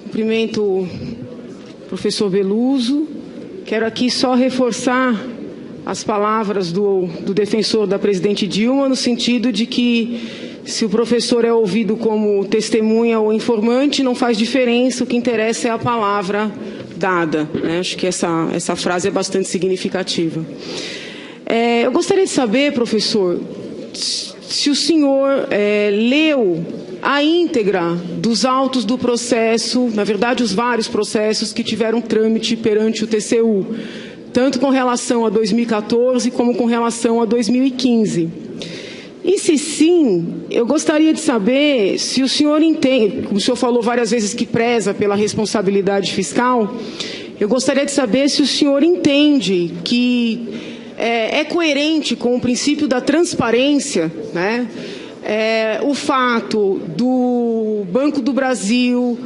Cumprimento o professor Beluso. Quero aqui só reforçar as palavras do defensor da presidente Dilma, no sentido de que, se o professor é ouvido como testemunha ou informante, não faz diferença, o que interessa é a palavra dada, né? Acho que essa frase é bastante significativa. Eu gostaria de saber, professor, se o senhor leu a íntegra dos autos do processo, na verdade, os vários processos que tiveram trâmite perante o TCU, tanto com relação a 2014 como com relação a 2015. E se sim, eu gostaria de saber se o senhor entende, como o senhor falou várias vezes que preza pela responsabilidade fiscal, eu gostaria de saber se o senhor entende que é coerente com o princípio da transparência, né? O fato do Banco do Brasil,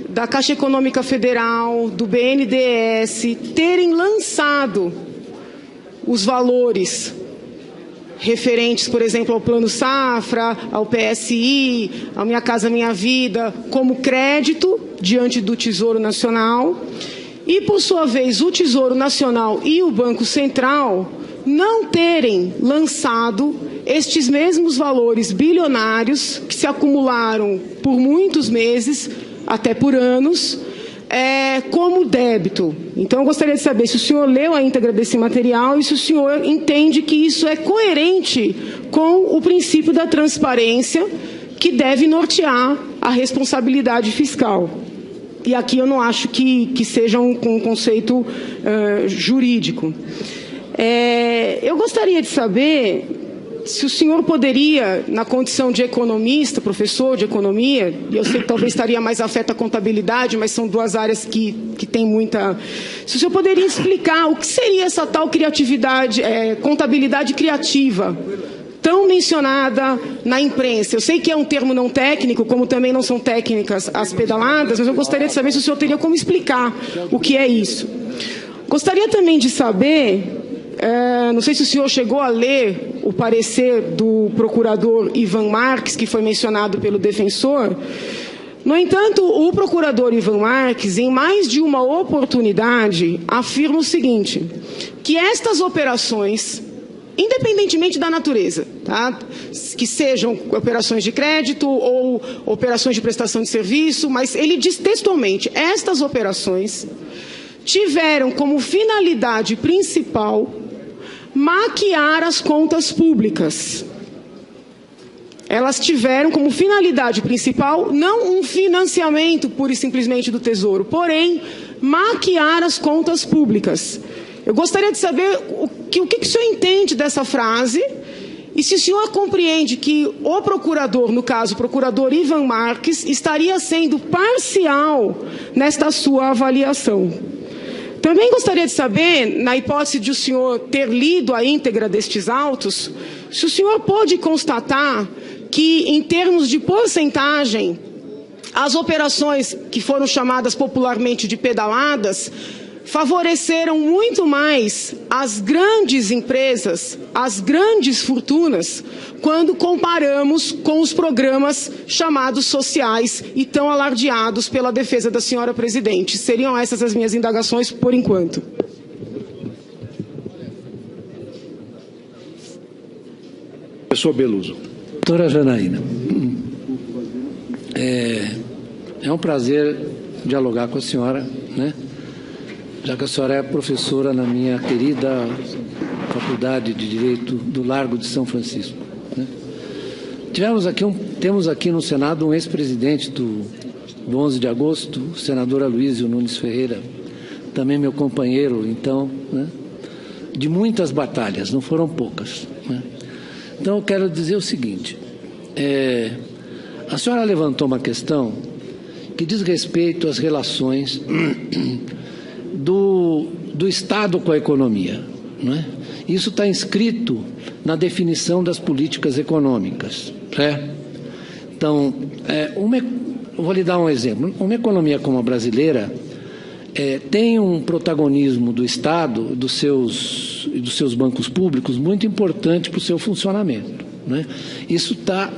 da Caixa Econômica Federal, do BNDES terem lançado os valores referentes, por exemplo, ao Plano Safra, ao PSI, ao Minha Casa Minha Vida, como crédito diante do Tesouro Nacional, e, por sua vez, o Tesouro Nacional e o Banco Central não terem lançado estes mesmos valores bilionários que se acumularam por muitos meses, até por anos, como débito. Então, eu gostaria de saber se o senhor leu a íntegra desse material e se o senhor entende que isso é coerente com o princípio da transparência que deve nortear a responsabilidade fiscal. E aqui eu não acho que seja um conceito jurídico. Eu gostaria de saber se o senhor poderia, na condição de economista, professor de economia, e eu sei que talvez estaria mais afeto à contabilidade, mas são duas áreas que têm muita... Se o senhor poderia explicar o que seria essa tal criatividade, contabilidade criativa, tão mencionada na imprensa. Eu sei que é um termo não técnico, como também não são técnicas as pedaladas, mas eu gostaria de saber se o senhor teria como explicar o que é isso. Gostaria também de saber... não sei se o senhor chegou a ler o parecer do procurador Ivan Marques, que foi mencionado pelo defensor. No entanto, o procurador Ivan Marques, em mais de uma oportunidade, afirma o seguinte, que estas operações, independentemente da natureza, tá? Que sejam operações de crédito ou operações de prestação de serviço, mas ele diz textualmente, estas operações tiveram como finalidade principal maquiar as contas públicas. Elas tiveram como finalidade principal não um financiamento pura e simplesmente do Tesouro, porém, maquiar as contas públicas. Eu gostaria de saber o que o senhor entende dessa frase e se o senhor compreende que o procurador, no caso, o procurador Ivan Marques, estaria sendo parcial nesta sua avaliação. Também gostaria de saber, na hipótese de o senhor ter lido a íntegra destes autos, se o senhor pôde constatar que, em termos de porcentagem, as operações que foram chamadas popularmente de pedaladas favoreceram muito mais as grandes empresas, as grandes fortunas, quando comparamos com os programas chamados sociais e tão alardeados pela defesa da senhora presidente. Seriam essas as minhas indagações por enquanto. Professor Beluso. Doutora Janaína, é um prazer dialogar com a senhora, né? Já que a senhora é professora na minha querida Faculdade de Direito do Largo de São Francisco, né? Temos aqui no Senado um ex-presidente do 11 de agosto, o senador Aloysio Nunes Ferreira, também meu companheiro, então, né, de muitas batalhas, não foram poucas, né? Então, eu quero dizer o seguinte, a senhora levantou uma questão que diz respeito às relações do Estado com a economia, não é? Isso está inscrito na definição das políticas econômicas, certo? Então, eu vou lhe dar um exemplo. Uma economia como a brasileira tem um protagonismo do Estado, dos seus bancos públicos, muito importante para o seu funcionamento, né? Isso está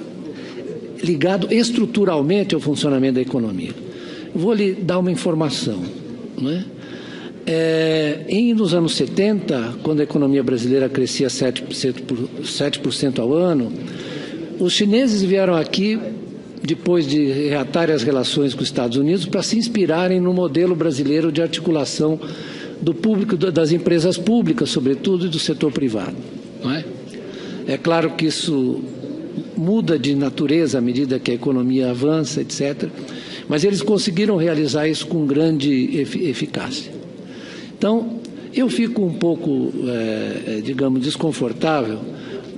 ligado estruturalmente ao funcionamento da economia. Vou lhe dar uma informação, né? Nos anos 70, quando a economia brasileira crescia 7% ao ano, os chineses vieram aqui, depois de reatarem as relações com os Estados Unidos, para se inspirarem no modelo brasileiro de articulação do público, das empresas públicas, sobretudo, e do setor privado. Não é? É claro que isso muda de natureza à medida que a economia avança, etc., mas eles conseguiram realizar isso com grande eficácia. Então, eu fico um pouco, digamos, desconfortável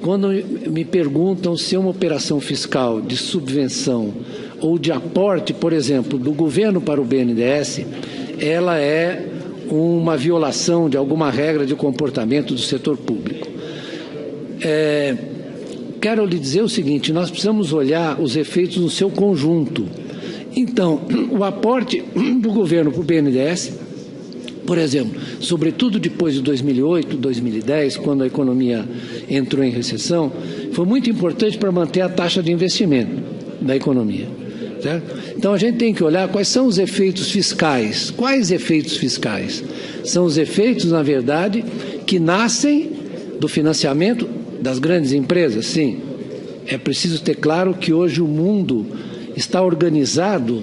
quando me perguntam se uma operação fiscal de subvenção ou de aporte, por exemplo, do governo para o BNDES, ela é uma violação de alguma regra de comportamento do setor público. Quero lhe dizer o seguinte, nós precisamos olhar os efeitos no seu conjunto. Então, o aporte do governo para o BNDES, por exemplo, sobretudo depois de 2008, 2010, quando a economia entrou em recessão, foi muito importante para manter a taxa de investimento da economia. Certo? Então, a gente tem que olhar quais são os efeitos fiscais. Quais efeitos fiscais? São os efeitos, na verdade, que nascem do financiamento das grandes empresas. Sim, é preciso ter claro que hoje o mundo está organizado.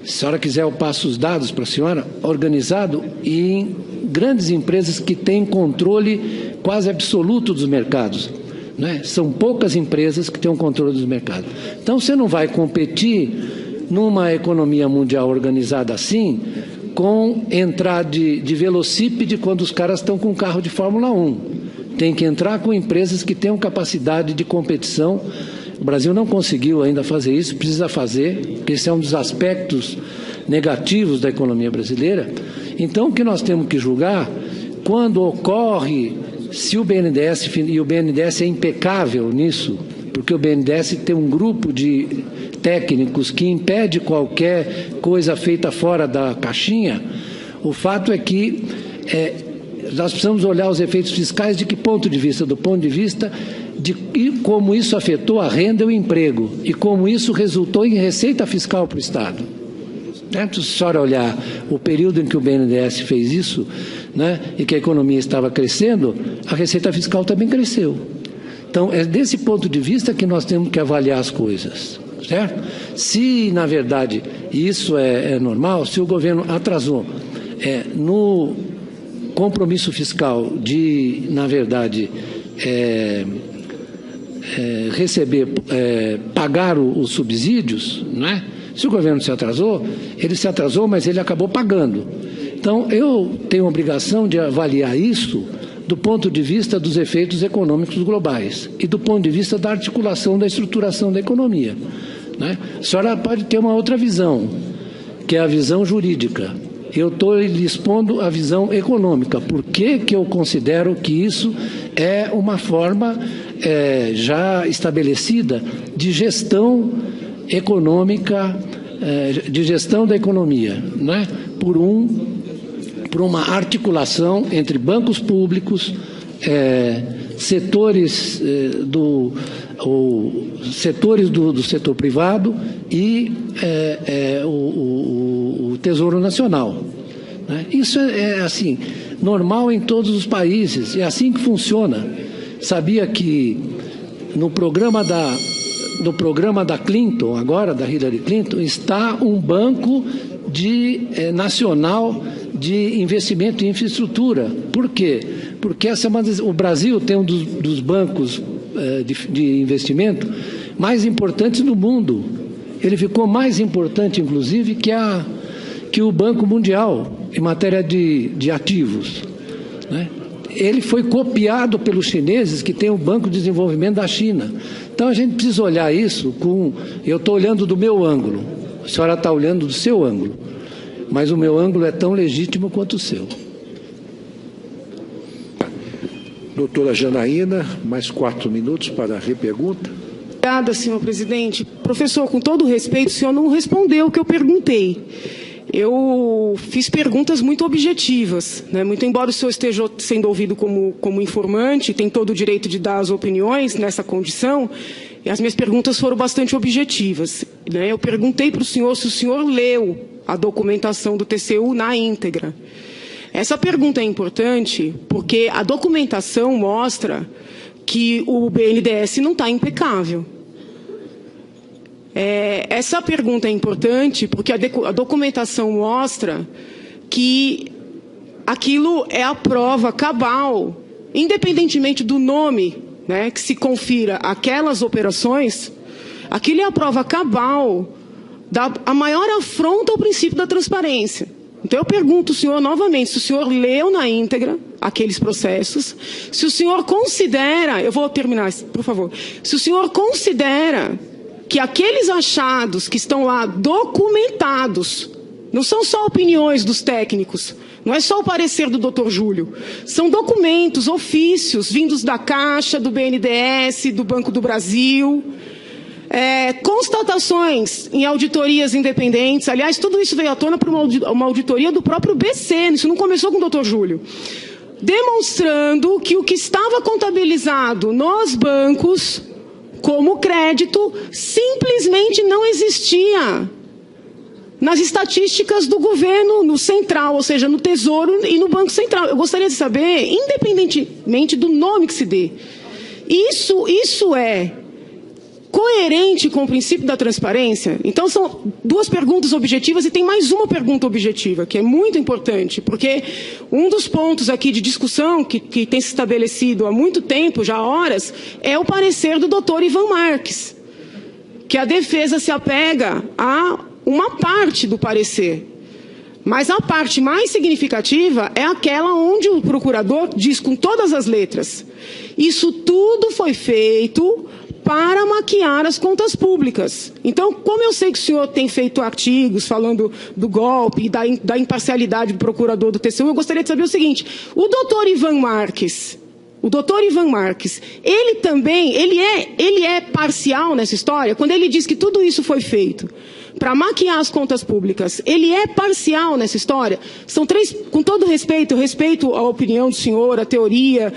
Se a senhora quiser, eu passo os dados para a senhora, organizado em grandes empresas que têm controle quase absoluto dos mercados. Né? São poucas empresas que têm um controle dos mercados. Então, você não vai competir numa economia mundial organizada assim com entrar de velocípede quando os caras estão com um carro de Fórmula 1. Tem que entrar com empresas que tenham capacidade de competição. O Brasil não conseguiu ainda fazer isso, precisa fazer, porque esse é um dos aspectos negativos da economia brasileira. Então, o que nós temos que julgar, quando ocorre, se o BNDES, e o BNDES é impecável nisso, porque o BNDES tem um grupo de técnicos que impede qualquer coisa feita fora da caixinha, o fato é que nós precisamos olhar os efeitos fiscais de que ponto de vista? Do ponto de vista e como isso afetou a renda e o emprego, e como isso resultou em receita fiscal para o Estado. Se a senhora olhar o período em que o BNDES fez isso, né, e que a economia estava crescendo, a receita fiscal também cresceu. Então, é desse ponto de vista que nós temos que avaliar as coisas. Certo? Se, na verdade, isso é normal, se o governo atrasou no compromisso fiscal de, na verdade, pagar os subsídios, né? Se o governo ele se atrasou, mas ele acabou pagando. Então, eu tenho a obrigação de avaliar isso do ponto de vista dos efeitos econômicos globais e do ponto de vista da articulação da estruturação da economia. Né? A senhora pode ter uma outra visão, que é a visão jurídica. Eu estou lhe expondo a visão econômica. Por que eu considero que isso é uma forma já estabelecida de gestão econômica, de gestão da economia, né? por uma articulação entre bancos públicos, setores do setor privado e o Tesouro Nacional. Né? Isso é assim, normal em todos os países, é assim que funciona. Sabia que no programa da Clinton, agora da Hillary Clinton, está um banco nacional de investimento em infraestrutura. Por quê? Porque o Brasil tem um dos bancos de investimento mais importantes do mundo. Ele ficou mais importante, inclusive, que o Banco Mundial em matéria de ativos. Né? Ele foi copiado pelos chineses, que tem o Banco de Desenvolvimento da China. Então, a gente precisa olhar isso eu estou olhando do meu ângulo, a senhora está olhando do seu ângulo, mas o meu ângulo é tão legítimo quanto o seu. Doutora Janaína, mais 4 minutos para a repergunta. Obrigada, senhor presidente. Professor, com todo respeito, o senhor não respondeu o que eu perguntei. Eu fiz perguntas muito objetivas, né? Muito embora o senhor esteja sendo ouvido como informante, tem todo o direito de dar as opiniões nessa condição, e as minhas perguntas foram bastante objetivas. Né? Eu perguntei para o senhor se o senhor leu a documentação do TCU na íntegra. Essa pergunta é importante porque a documentação mostra que o BNDES não está impecável. Essa pergunta é importante porque a documentação mostra que aquilo é a prova cabal, independentemente do nome, né, que se confira aquelas operações, aquilo é a prova cabal da maior afronta ao princípio da transparência. Então eu pergunto ao senhor novamente, se o senhor leu na íntegra aqueles processos, se o senhor considera, eu vou terminar, por favor, se o senhor considera que aqueles achados que estão lá documentados, não são só opiniões dos técnicos, não é só o parecer do Dr. Júlio, são documentos, ofícios, vindos da Caixa, do BNDES, do Banco do Brasil, constatações em auditorias independentes. Aliás, tudo isso veio à tona por uma auditoria do próprio BC, isso não começou com o Dr. Júlio, demonstrando que o que estava contabilizado nos bancos como crédito simplesmente não existia nas estatísticas do governo, no central, ou seja, no Tesouro e no Banco Central. Eu gostaria de saber, independentemente do nome que se dê, isso é coerente com o princípio da transparência? Então, são duas perguntas objetivas e tem mais uma pergunta objetiva, que é muito importante, porque um dos pontos aqui de discussão que tem se estabelecido há muito tempo, já há horas, é o parecer do doutor Ivan Marques, que a defesa se apega a uma parte do parecer. Mas a parte mais significativa é aquela onde o procurador diz com todas as letras: isso tudo foi feito para maquiar as contas públicas. Então, como eu sei que o senhor tem feito artigos falando do golpe e da imparcialidade do procurador do TCU, eu gostaria de saber o seguinte: o doutor Ivan Marques, ele é parcial nessa história? Quando ele diz que tudo isso foi feito para maquiar as contas públicas, ele é parcial nessa história? São três, com todo respeito, eu respeito a opinião do senhor, a teoria,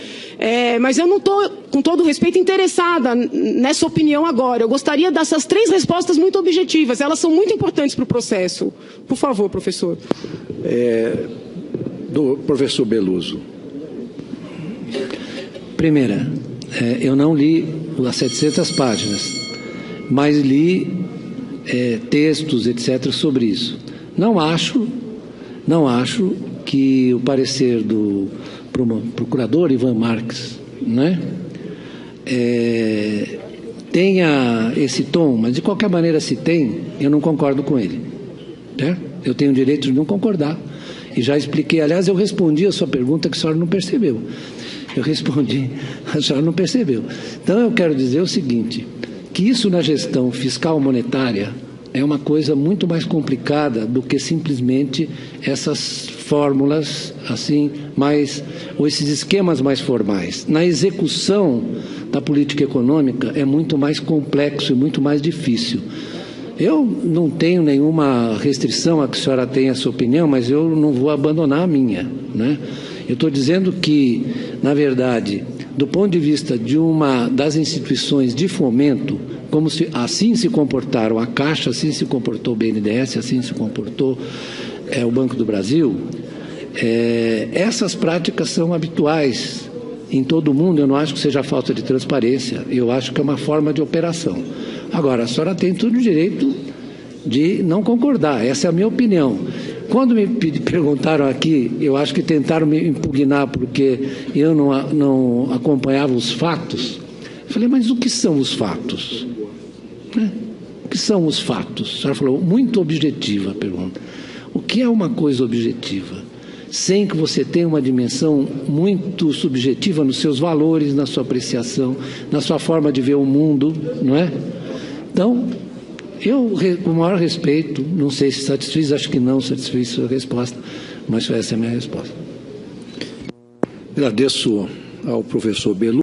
mas eu não estou, com todo respeito, interessada nessa opinião agora. Eu gostaria dessas três respostas muito objetivas, elas são muito importantes para o processo. Por favor, professor. Do professor Beluso. Primeira, eu não li as 700 páginas, mas li textos, etc., sobre isso. Não acho que o parecer do procurador Ivan Marques, né, tenha esse tom, mas de qualquer maneira, se tem, eu não concordo com ele. Eu tenho o direito de não concordar. E já expliquei, aliás, eu respondi a sua pergunta que a senhora não percebeu. Eu respondi, a senhora não percebeu. Então, eu quero dizer o seguinte, que isso na gestão fiscal monetária é uma coisa muito mais complicada do que simplesmente essas fórmulas assim, ou esses esquemas mais formais. Na execução da política econômica é muito mais complexo e muito mais difícil. Eu não tenho nenhuma restrição a que a senhora tenha a sua opinião, mas eu não vou abandonar a minha, né? Eu estou dizendo que, na verdade, do ponto de vista de uma das instituições de fomento, assim se comportaram a Caixa, assim se comportou o BNDES, assim se comportou o Banco do Brasil, essas práticas são habituais em todo o mundo. Eu não acho que seja falta de transparência, eu acho que é uma forma de operação. Agora, a senhora tem todo o direito de não concordar, essa é a minha opinião. Quando me perguntaram aqui, eu acho que tentaram me impugnar porque eu não acompanhava os fatos. Eu falei, mas o que são os fatos? O que são os fatos? A senhora falou, muito objetiva a pergunta. O que é uma coisa objetiva? Sem que você tenha uma dimensão muito subjetiva nos seus valores, na sua apreciação, na sua forma de ver o mundo, não é? Então, eu, com o maior respeito, não sei se satisfiz, acho que não satisfiz sua resposta, mas essa é a minha resposta. Agradeço ao professor Beluso.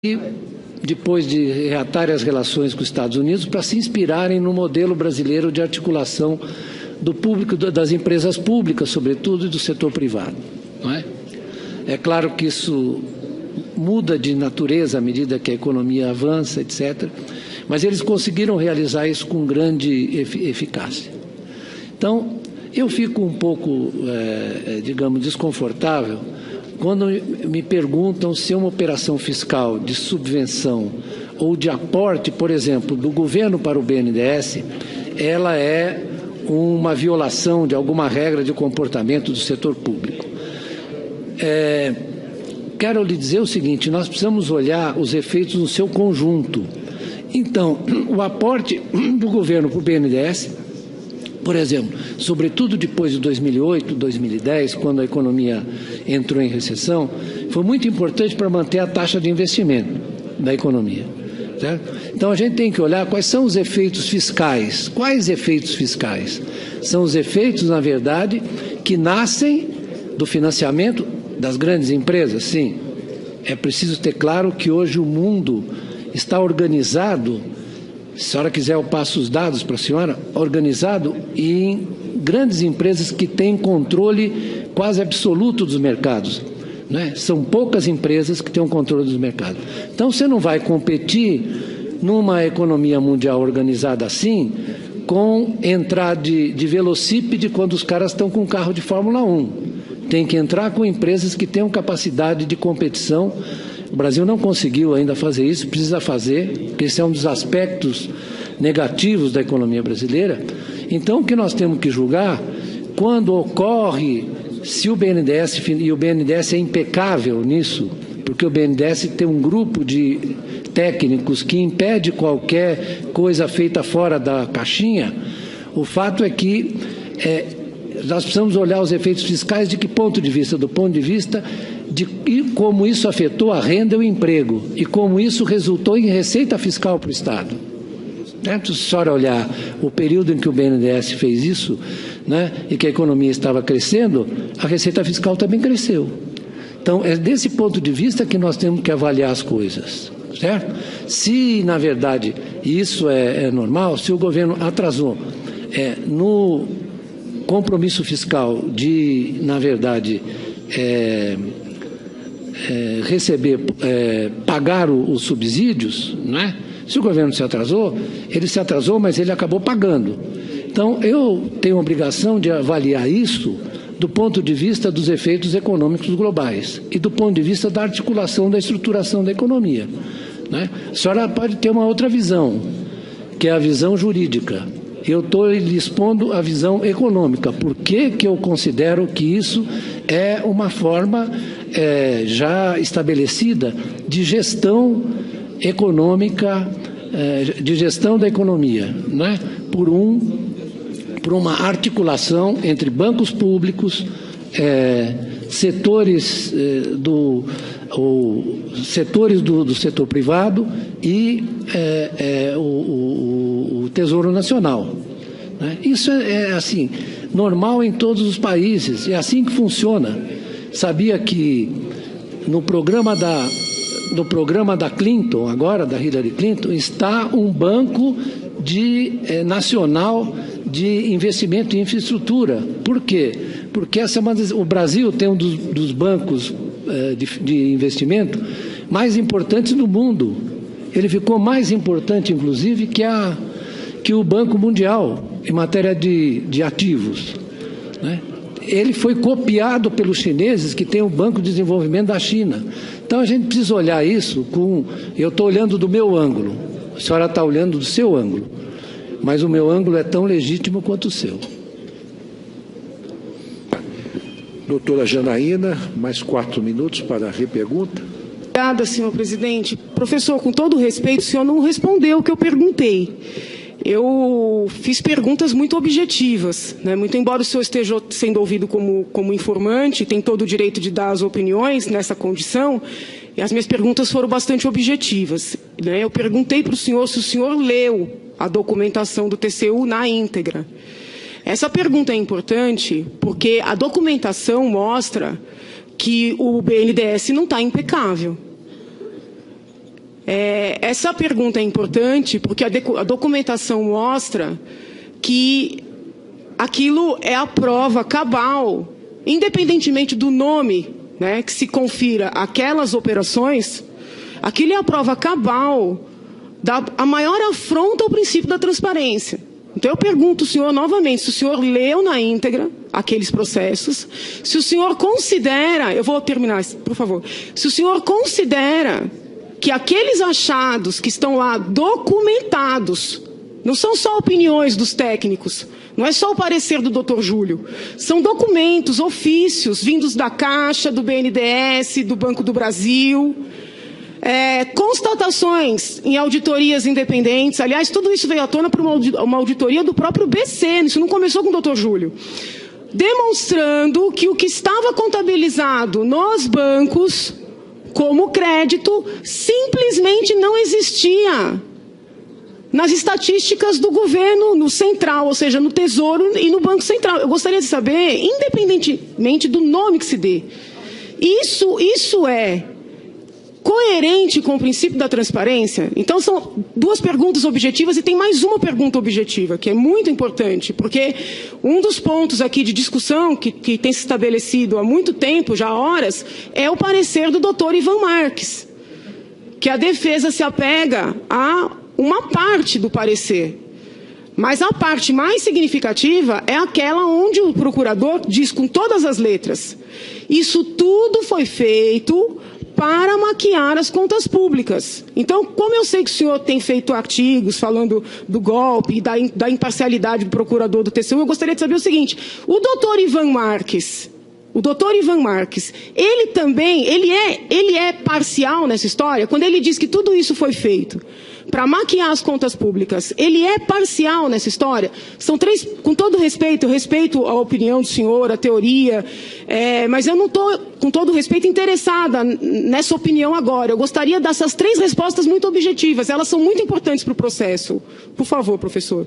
e depois de reatarem as relações com os Estados Unidos, para se inspirarem no modelo brasileiro de articulação do público, das empresas públicas, sobretudo, e do setor privado. Não é? É claro que isso muda de natureza à medida que a economia avança, etc., mas eles conseguiram realizar isso com grande eficácia. Então, eu fico um pouco, digamos, desconfortável quando me perguntam se uma operação fiscal de subvenção ou de aporte, por exemplo, do governo para o BNDES, ela é uma violação de alguma regra de comportamento do setor público. Quero lhe dizer o seguinte, nós precisamos olhar os efeitos no seu conjunto. Então, o aporte do governo para o BNDES, por exemplo, sobretudo depois de 2008, 2010, quando a economia entrou em recessão, foi muito importante para manter a taxa de investimento da economia. Certo? Então, a gente tem que olhar quais são os efeitos fiscais. Quais efeitos fiscais? São os efeitos, na verdade, que nascem do financiamento das grandes empresas. Sim, é preciso ter claro que hoje o mundo está organizado. Se a senhora quiser, eu passo os dados para a senhora, organizado em grandes empresas que têm controle quase absoluto dos mercados. Né? São poucas empresas que têm um controle dos mercados. Então, você não vai competir numa economia mundial organizada assim com entrar de velocípede quando os caras estão com um carro de Fórmula 1. Tem que entrar com empresas que tenham capacidade de competição. O Brasil não conseguiu ainda fazer isso, precisa fazer, porque esse é um dos aspectos negativos da economia brasileira. Então, o que nós temos que julgar, quando ocorre, se o BNDES, e o BNDES é impecável nisso, porque o BNDES tem um grupo de técnicos que impede qualquer coisa feita fora da caixinha, o fato é que nós precisamos olhar os efeitos fiscais de que ponto de vista? Do ponto de vista e como isso afetou a renda e o emprego, e como isso resultou em receita fiscal para o Estado. Se a senhora olhar o período em que o BNDES fez isso, né, e que a economia estava crescendo, a receita fiscal também cresceu. Então, é desse ponto de vista que nós temos que avaliar as coisas, certo? Se, na verdade, isso é normal, se o governo atrasou no compromisso fiscal de, na verdade, pagar os subsídios, né? Se o governo ele se atrasou, mas ele acabou pagando. Então, eu tenho a obrigação de avaliar isso do ponto de vista dos efeitos econômicos globais e do ponto de vista da articulação da estruturação da economia. Né? A senhora pode ter uma outra visão, que é a visão jurídica. Eu estou lhe expondo a visão econômica. Por que eu considero que isso é uma forma já estabelecida de gestão econômica, de gestão da economia, né? por uma articulação entre bancos públicos, setores do setor privado e o Tesouro Nacional. Né? Isso é assim, normal em todos os países, é assim que funciona. Sabia que no programa da Clinton, agora da Hillary Clinton, está um banco nacional de investimento em infraestrutura. Por quê? Porque o Brasil tem um dos bancos de investimento mais importantes do mundo. Ele ficou mais importante, inclusive, que o Banco Mundial em matéria de ativos. Né? Ele foi copiado pelos chineses, que tem o Banco de Desenvolvimento da China. Então, a gente precisa olhar isso eu estou olhando do meu ângulo, a senhora está olhando do seu ângulo, mas o meu ângulo é tão legítimo quanto o seu. Doutora Janaína, mais 4 minutos para a repergunta. Obrigada, senhor presidente. Professor, com todo respeito, o senhor não respondeu o que eu perguntei. Eu fiz perguntas muito objetivas, né? Muito embora o senhor esteja sendo ouvido como informante, tem todo o direito de dar as opiniões nessa condição, e as minhas perguntas foram bastante objetivas. Né? Eu perguntei para o senhor se o senhor leu a documentação do TCU na íntegra. Essa pergunta é importante porque a documentação mostra que o BNDES não está impecável. Essa pergunta é importante porque a documentação mostra que aquilo é a prova cabal, independentemente do nome, né, que se confira aquelas operações, aquilo é a prova cabal da maior afronta ao princípio da transparência. Então eu pergunto ao senhor novamente, se o senhor leu na íntegra aqueles processos, se o senhor considera, eu vou terminar, por favor, se o senhor considera que aqueles achados que estão lá documentados, não são só opiniões dos técnicos, não é só o parecer do Dr. Júlio, são documentos, ofícios, vindos da Caixa, do BNDES, do Banco do Brasil, constatações em auditorias independentes. Aliás, tudo isso veio à tona por uma auditoria do próprio BC, isso não começou com o Dr. Júlio, demonstrando que o que estava contabilizado nos bancos como crédito simplesmente não existia nas estatísticas do governo, no central, ou seja, no Tesouro e no Banco Central. Eu gostaria de saber, independentemente do nome que se dê, isso é coerente com o princípio da transparência? Então, são duas perguntas objetivas e tem mais uma pergunta objetiva, que é muito importante, porque um dos pontos aqui de discussão que tem se estabelecido há muito tempo, já há horas, é o parecer do Dr. Ivan Marques, que a defesa se apega a uma parte do parecer. Mas a parte mais significativa é aquela onde o procurador diz com todas as letras: isso tudo foi feito para maquiar as contas públicas. Então, como eu sei que o senhor tem feito artigos falando do golpe e da imparcialidade do procurador do TCU, eu gostaria de saber o seguinte: o doutor Ivan Marques, ele é parcial nessa história? Quando ele diz que tudo isso foi feito para maquiar as contas públicas, ele é parcial nessa história? São três, com todo respeito, eu respeito a opinião do senhor, a teoria, mas eu não estou, com todo respeito, interessada nessa opinião agora. Eu gostaria dessas três respostas muito objetivas, elas são muito importantes para o processo. Por favor, professor.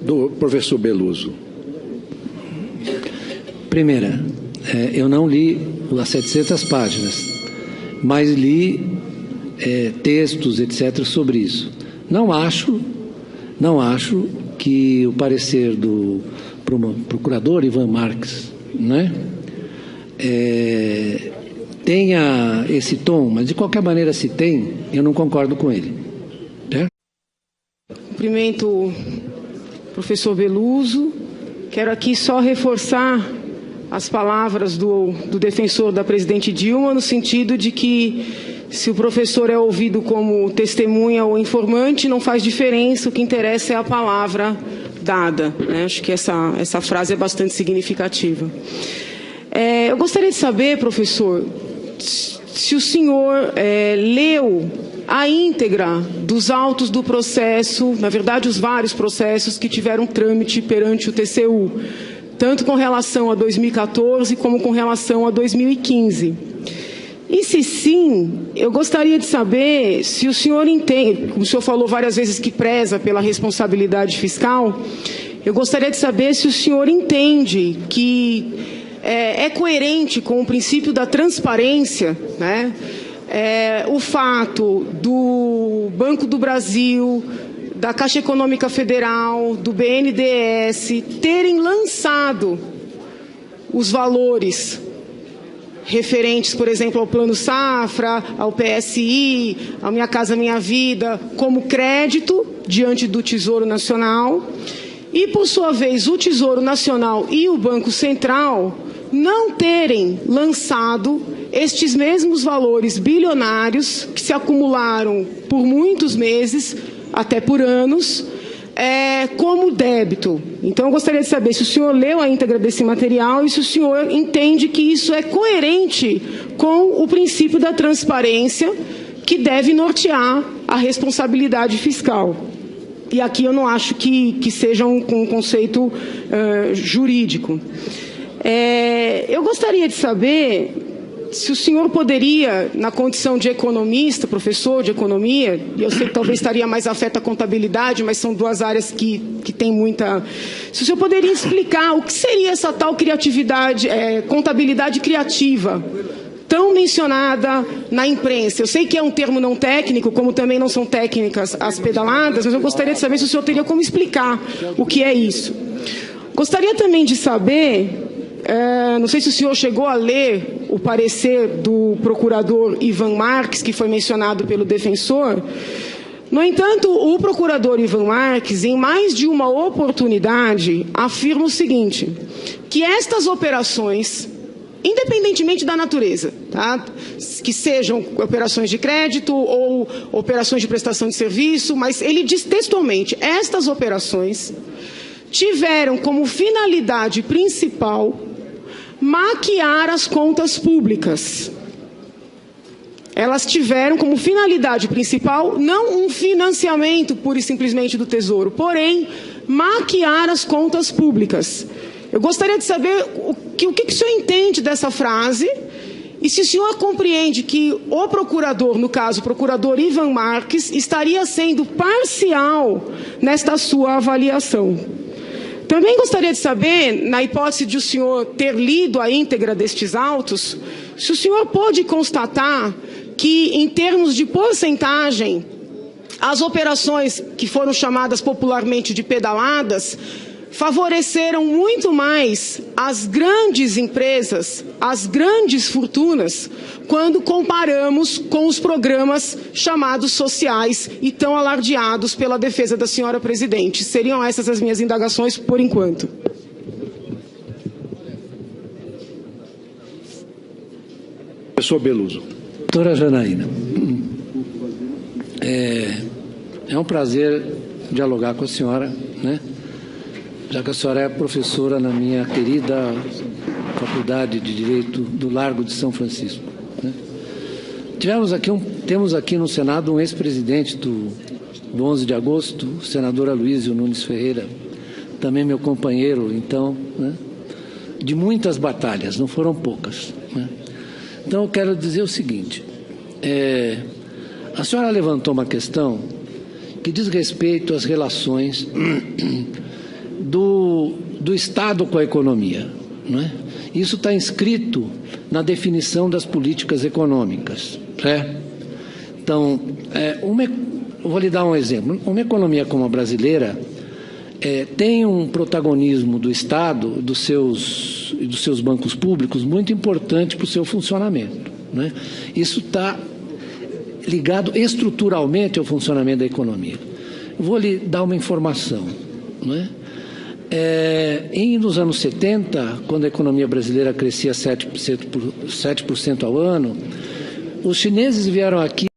Do professor Beluso. Primeira, eu não li as 700 páginas, mas li textos, etc., sobre isso. Não acho que o parecer do procurador Ivan Marques, né, tenha esse tom, mas de qualquer maneira, se tem, eu não concordo com ele. Cumprimento o professor Beluso. Quero aqui só reforçar as palavras do defensor da presidente Dilma, no sentido de que, se o professor é ouvido como testemunha ou informante, não faz diferença, o que interessa é a palavra dada, né? Acho que essa frase é bastante significativa. Eu gostaria de saber, professor, se o senhor leu a íntegra dos autos do processo, na verdade os vários processos que tiveram trâmite perante o TCU, tanto com relação a 2014 como com relação a 2015. E se sim, eu gostaria de saber se o senhor entende, como o senhor falou várias vezes que preza pela responsabilidade fiscal, eu gostaria de saber se o senhor entende que é coerente com o princípio da transparência, né? O fato do Banco do Brasil, da Caixa Econômica Federal, do BNDES terem lançado os valores referentes, por exemplo, ao Plano Safra, ao PSI, ao Minha Casa Minha Vida, como crédito diante do Tesouro Nacional, e, por sua vez, o Tesouro Nacional e o Banco Central não terem lançado estes mesmos valores bilionários que se acumularam por muitos meses, até por anos, como débito. Então, eu gostaria de saber se o senhor leu a íntegra desse material e se o senhor entende que isso é coerente com o princípio da transparência que deve nortear a responsabilidade fiscal. E aqui eu não acho que seja um conceito jurídico. Eu gostaria de saber se o senhor poderia, na condição de economista, professor de economia, e eu sei que talvez estaria mais afeto à contabilidade, mas são duas áreas que têm muita... Se o senhor poderia explicar o que seria essa tal criatividade, contabilidade criativa, tão mencionada na imprensa. Eu sei que é um termo não técnico, como também não são técnicas as pedaladas, mas eu gostaria de saber se o senhor teria como explicar o que é isso. Gostaria também de saber, não sei se o senhor chegou a ler o parecer do procurador Ivan Marques, que foi mencionado pelo defensor. No entanto, o procurador Ivan Marques, em mais de uma oportunidade, afirma o seguinte, que estas operações, independentemente da natureza, tá? Que sejam operações de crédito ou operações de prestação de serviço, mas ele diz textualmente, estas operações tiveram como finalidade principal maquiar as contas públicas. Elas tiveram como finalidade principal não um financiamento pura e simplesmente do Tesouro, porém, maquiar as contas públicas. Eu gostaria de saber o que o senhor entende dessa frase e se o senhor compreende que o procurador, no caso, o procurador Ivan Marques, estaria sendo parcial nesta sua avaliação. Também gostaria de saber, na hipótese de o senhor ter lido a íntegra destes autos, se o senhor pôde constatar que, em termos de porcentagem, as operações que foram chamadas popularmente de pedaladas favoreceram muito mais as grandes empresas, as grandes fortunas, quando comparamos com os programas chamados sociais e tão alardeados pela defesa da senhora presidente. Seriam essas as minhas indagações por enquanto. Professor Beluso. Doutora Janaína, é um prazer dialogar com a senhora, né? Já que a senhora é professora na minha querida Faculdade de Direito do Largo de São Francisco, né? Temos aqui no Senado um ex-presidente do 11 de agosto, o senador Aloysio Nunes Ferreira, também meu companheiro, então, né? De muitas batalhas, não foram poucas, né? Então, eu quero dizer o seguinte, a senhora levantou uma questão que diz respeito às relações do Estado com a economia, não é? Isso está inscrito na definição das políticas econômicas, né? Então, eu vou lhe dar um exemplo. Uma economia como a brasileira tem um protagonismo do Estado, dos seus bancos públicos, muito importante para o seu funcionamento, né? Isso está ligado estruturalmente ao funcionamento da economia. Eu vou lhe dar uma informação, né? Nos anos 70, quando a economia brasileira crescia 7% ao ano, os chineses vieram aqui